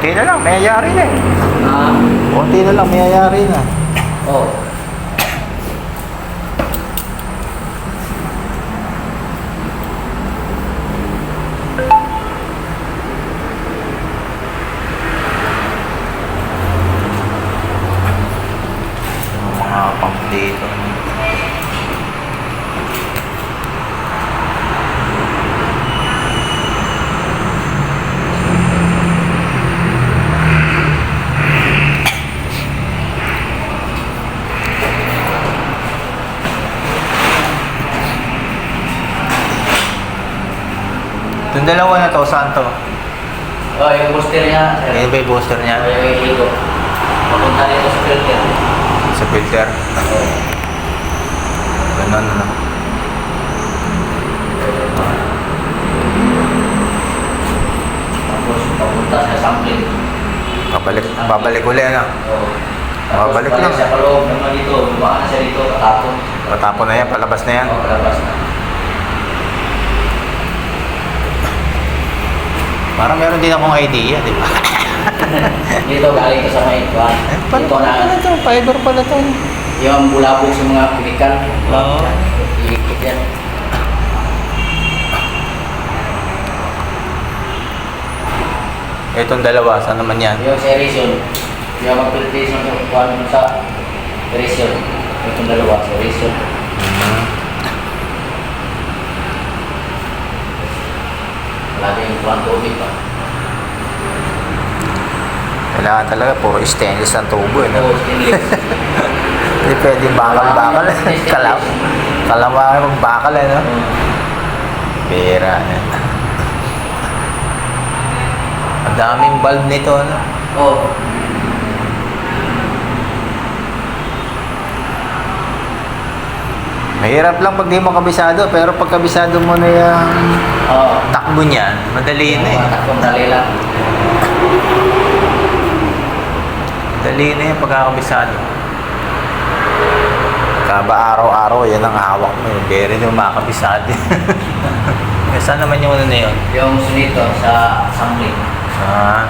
Konti na lang, mayayari na eh. Ah, Konti na lang, mayayari na. oh. Mga pang dito. Itong dalawa na to, saan to? Oh, yung booster niya, sir. Ayan ba yung booster niya? Oh, yung ihigo. Papunta dito sa filter. Sa filter. Oh. Ganun na. Tapos papunta sa sampling. Babalik uli na. Oh. Babalik lang. Siya paloob naman dito. Dumaan na siya dito, katapon. Patapon na yan, palabas na yan. Oh, palabas na. Parang meron din akong idea, di ba? Dito galing ko sa may kuwan. Dito na to? Fiber pala to. yung bulabog sa mga chemical. Oo. Iikot yan. Itong dalawa, saan naman yan? Yung sa erection. Yung mag-filtration sa kuwan mo sa erection. Itong dalawa sa erection. Lagi yung kuwan tubig pa. Kailangan talaga, puro stainless ang tubo. Eh, no? Oo, stainless. Hindi pwede bakal-bakal. Kalamangan magbakal, eh, no? Pera. Eh. Ang daming bulb nito, no? Oo. Mahirap lang pag di mo kabisado, pero pag kabisado mo na yung Oo. takbo niyan, madali na eh. Takbong dali lang. Madali na yung pagkakabisado. Kaba araw-araw, yan ang hawak mo. Very na makakabisado. Saan naman yung ano na yun? Yung sunito sa sampling. Ah.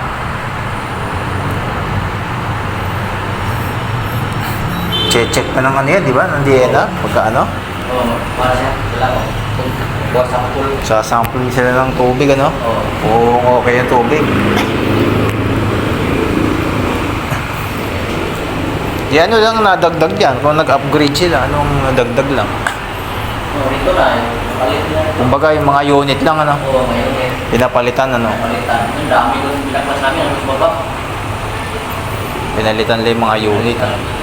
Check pa ng ano yan, di ba? Ng DNA, pagka ano? Oo. Para siya. Sila ko. Buwas sa kutul. Sasampling sila ng tubig, ano? Oo. Kung okay yung tubig. Di ano lang nadagdag yan. Kung nag-upgrade sila, anong nadagdag lang? Oo, dito na. Palit na. Kumbaga yung mga unit lang, ano? Oo, ngayon eh. Pinapalitan, ano? Palitan. Ang dami doon. Pinaklas namin. Ang baba. Pinalitan lang yung mga unit. Palitan.